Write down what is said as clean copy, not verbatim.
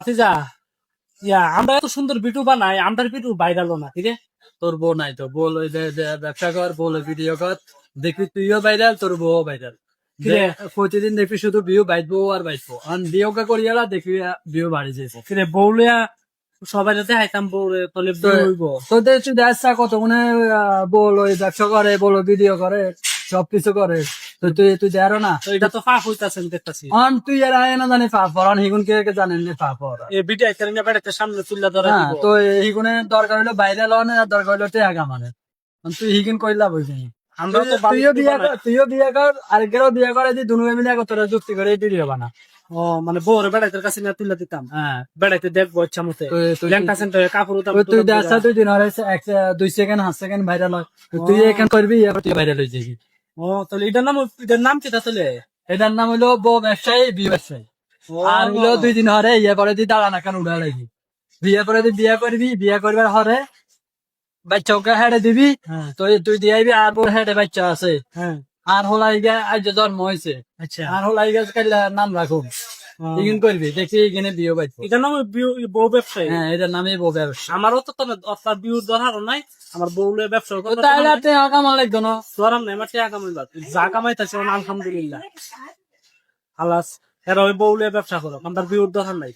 যা আমরা এত সুন্দর ভিডিও বানাই, আমাদের ভিডিও ভাইরাল না, ঠিক আছে? তোর বউ নাই তো, বল ওই যে ব্যবসা কর, বল ভিডিও কর, দেখবি তুইও ভাইরাল, তোর বউ ভাইরাল। কিরে প্রতিদিন দেখবি শুধু ভিউ বাইতবো আর বাইতবো, আর বিয়োগা করিয়ালা দেখবি ভিউ বাড়ি যাইবো। কিরে বউলিয়া সবাই যাতে হাইতাম বউরে তলে হইব। তোদের তুই দেখা কত মনে বল ওই ব্যবসা করে, বল ভিডিও করে, সবকিছু করে, তো তুই দেয়ারো না। তো এটা তো ফাঁক হইতাছেন দেখতাছি। অন তুই আর আয় না জানি পাপর, অন হিগুন কে জানেন না পাপর। এই ভিডিও একটা নিয়ে বেড়াতে সামনে তুললা ধরে হ্যাঁ, দিব। তো হিগুনে দরকার হলো ভাইরাল অনে, আর দরকার হলো টাকা মানে। তুই হিগুন কইলা বলছি আমরা তো তুইও বিয়ে কর, তুইও বিয়ে কর, আরেকেরও বিয়ে করে, যে দুনুয়ে মিলে তোরা যুক্তি করে ভিডিও বানা। ও মানে বউরে বেড়াইতে কাছে নিয়ে তুললা দিতাম। হ্যাঁ, বেড়াইতে দেখবো ইচ্ছা মতে। ল্যাংটা সেন্টারে কাপড় উতাম। তুই দেখা 2 দিন হরে 2 সেকেন্ড 5 সেকেন্ড ভাইরাল হয়, তুই এখান করবি, এবার তুই ভাইরাল হয়ে যাবি। ও তাহলে এটার নাম কি তাহলে? এটার নাম হলো বউ ব্যবসায়ী, বিয়ে ব্যবসায়ী। আর হলো 2 দিন হরে ইয়ে পরে তুই দাঁড়ান এখন উড়া লাগবি। বিয়ে পরে তুই বিয়ে করবি, বিয়ে করবার হরে বাচ্চা ওকে হেডে দিবি, হ্যাঁ তুই দিয়ে আইবি, আর বোর হেডে বাচ্চা আছে, হ্যাঁ। আর হলাই গা আজ জন্ম হয়েছে, আচ্ছা আর হলাই গা কাইলা নাম রাখুন, ইগিন করবি, দেখি এখানে বিয়ে বাইতো। এটার নাম বউ ব্যবসায়ী। হ্যাঁ, এটার নামই বউ ব্যবসা। আমারও তো অর্থাৎ বিউর দরকার নাই। আমার বউলে ব্যবসা করতে তাইলে কামাল লাগতো না। তোরাম নাই, আমার টাকা কামাইবার যা কামাইতেছে আলহামদুলিল্লাহ। আলাস এরা ওই বউলে ব্যবসা করো, আমার বিউর দরকার নাই।